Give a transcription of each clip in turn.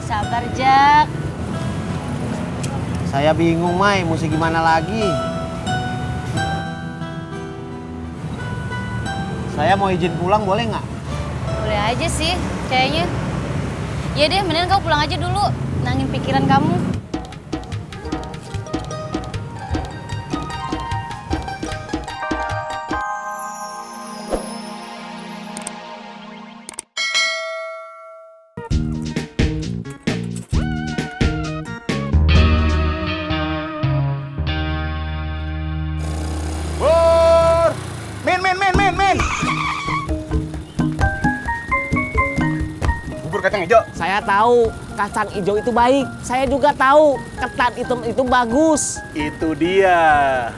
Sabar, Jak. Saya bingung, Mai. Mesti gimana lagi? Saya mau izin pulang, boleh nggak? Boleh aja sih, kayaknya. Ya deh, mendingan kamu pulang aja dulu. Nangin pikiran kamu. Pur! Min! Bubur kacang hijau. Saya tahu kacang hijau itu baik. Saya juga tahu ketan hitam itu bagus. Itu dia.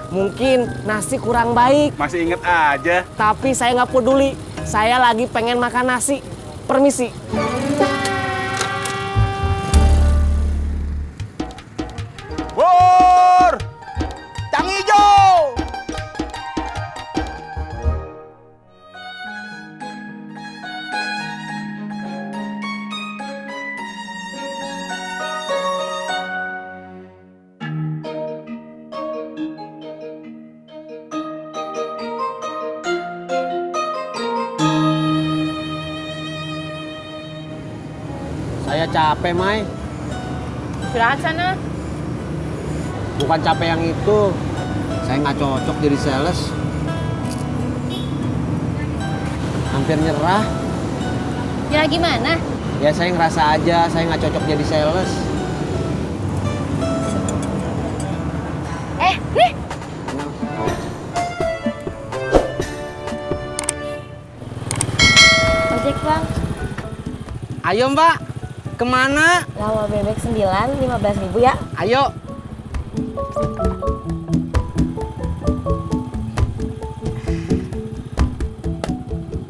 Mungkin nasi kurang baik, Masih inget aja. tapi saya nggak peduli. Saya lagi pengen makan nasi. Permisi. Pur! Kacang hijau! Saya capek, Mai. Istirahat sana. Bukan capek yang itu. Saya nggak cocok jadi sales. Hampir nyerah. Ya gimana? Ya saya ngerasa aja saya nggak cocok jadi sales. Nih. Ojek, Bang. Ayo Mbak, kemana? Lawa bebek 9, 15.000 ya. Ayo.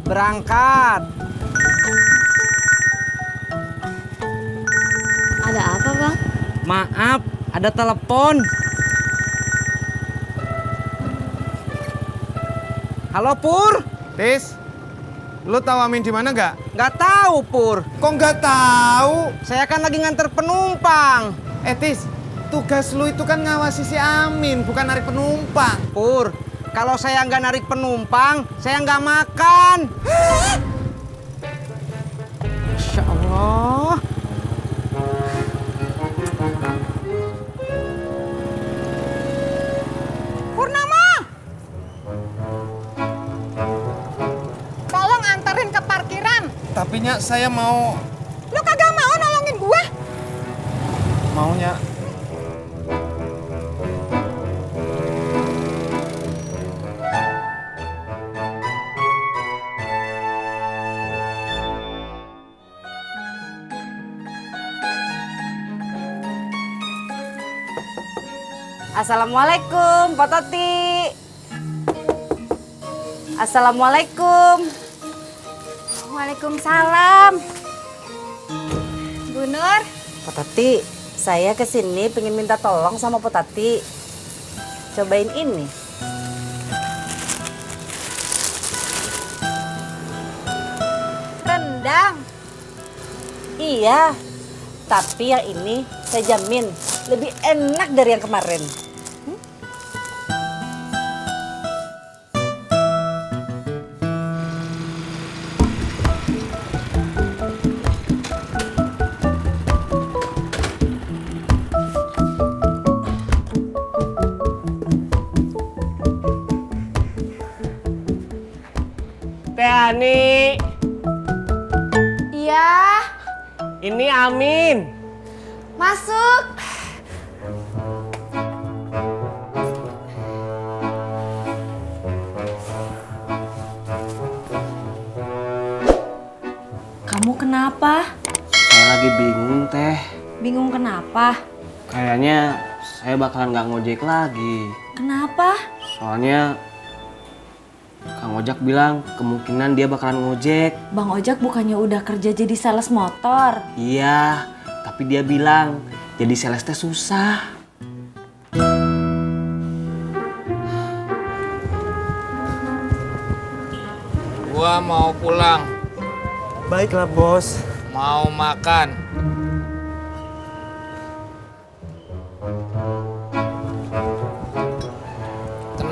Berangkat. Ada apa, Bang? Maaf, ada telepon. Halo Pur. Tis, lu tahu Amin di mana nggak? Nggak tahu Pur. Kok nggak tahu? Saya kan lagi nganter penumpang. Tis, tugas lu itu kan ngawasi si Amin, bukan narik penumpang. Pur, kalau saya nggak narik penumpang, saya nggak makan. Masya Allah. Purnama, tolong anterin ke parkiran. Tapi Nya, saya mau Lu kagak mau nolongin gua? maunya. Assalamualaikum, Pak Tati. Assalamualaikum. Waalaikumsalam. Bu Nur. Pak Tati, saya kesini pengen minta tolong sama Pak Tati. Cobain ini. Rendang. Iya, tapi yang ini saya jamin lebih enak dari yang kemarin. Teh Ani, Iya, ini Amin. masuk. Kamu kenapa? Saya lagi bingung, Teh. Bingung kenapa? Kayaknya saya bakalan nggak ngojek lagi. Kenapa? Soalnya Kang Ojak bilang kemungkinan dia bakalan ngojek. Bang Ojak bukannya udah kerja jadi sales motor? Iya, tapi dia bilang jadi sales teh susah. Gua mau pulang, Baiklah bos. mau makan.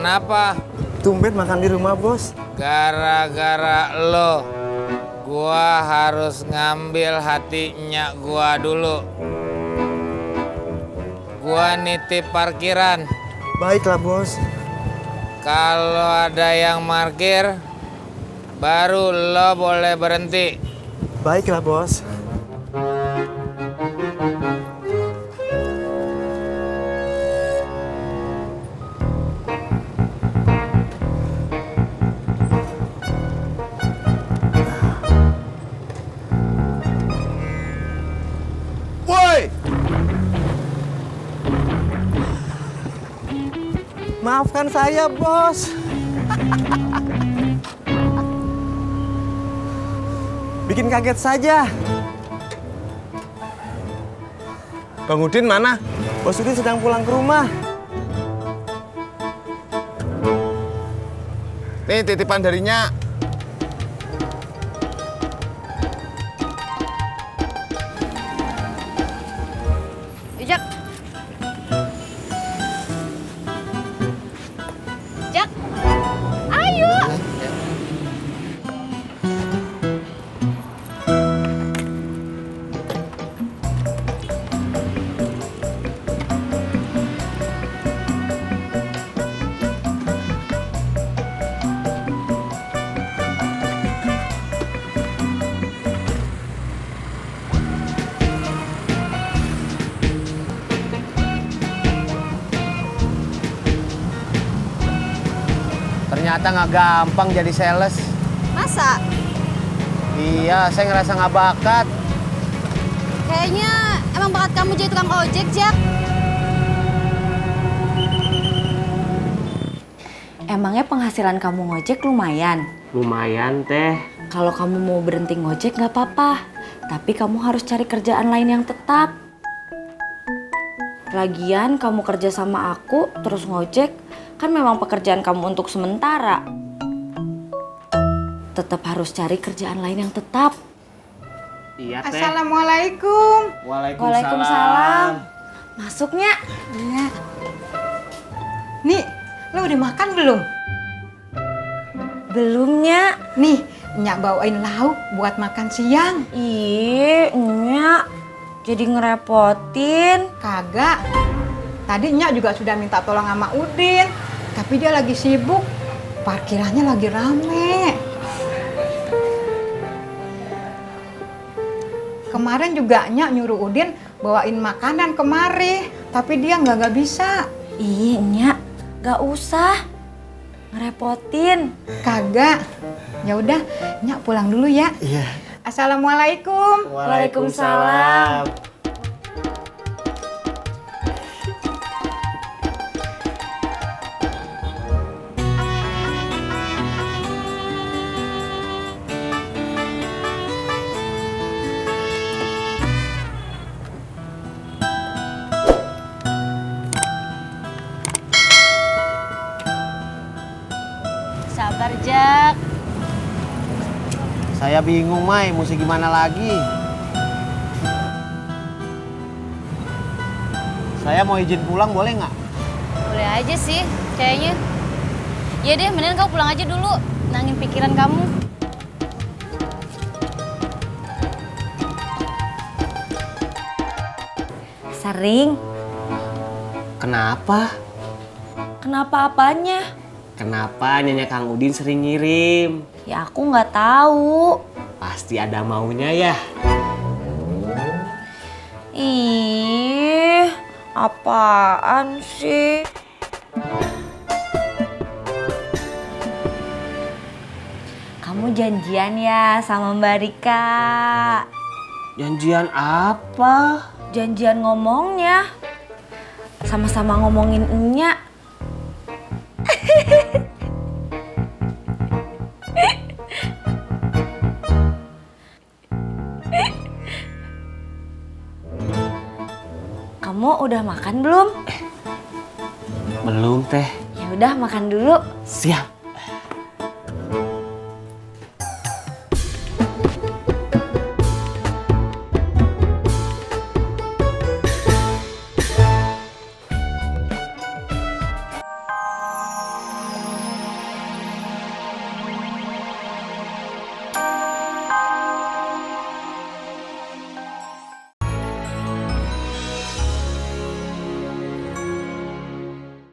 Kenapa? Tumben makan di rumah, Bos. Gara-gara lo, gua harus ngambil hatinya gua dulu. Gua nitip parkiran. Baiklah, Bos. Kalau ada yang parkir, baru lo boleh berhenti. Baiklah, Bos. Woi! Maafkan saya, Bos. Bikin kaget saja. Bang Udin mana? Bos Udin sedang pulang ke rumah. Nih titipan darinya. Jak. Jak. Ayo. Ternyata nggak gampang jadi sales. Masa? Iya, saya ngerasa nggak bakat. Kayaknya emang bakat kamu jadi tukang ojek, Jak. Emangnya penghasilan kamu ngojek lumayan? Lumayan teh. Kalau kamu mau berhenti ngojek nggak apa-apa. Tapi kamu harus cari kerjaan lain yang tetap. Lagian kamu kerja sama aku terus ngojek, kan memang pekerjaan kamu untuk sementara. Tetap harus cari kerjaan lain yang tetap. Iya teh. Assalamualaikum. Waalaikumsalam. Masuknya. Iya. Nih, lo udah makan belum? Belumnya. Nih, Nyak bawain lauk buat makan siang. Ih, Nyak. Jadi ngerepotin. Kagak. Tadi Nyak juga sudah minta tolong sama Udin. Tapi dia lagi sibuk. Parkirannya lagi rame. Kemarin juga Nyak nyuruh Udin bawain makanan kemari. Tapi dia nggak bisa. Ih, Nyak. Gak usah. Ngerepotin. Kagak. Ya udah, Nyak pulang dulu ya. Iya. Assalamualaikum. Waalaikumsalam. Sabar, Jak. Saya bingung, Mai, mesti gimana lagi. Saya mau izin pulang, boleh nggak? Boleh aja sih, kayaknya. Ya deh, mendingan kamu pulang aja dulu. Nangin pikiran kamu. Sering. Kenapa? Kenapa apanya? Kenapa Nyonya Kang Udin sering ngirim? Ya aku nggak tahu. Pasti ada maunya ya. Ih, apaan sih? Kamu janjian ya sama Mbak Rika. Janjian apa? Janjian ngomongnya. Sama-sama ngomongin Enya. Kamu udah makan belum? Belum teh. Ya udah makan dulu. Siap.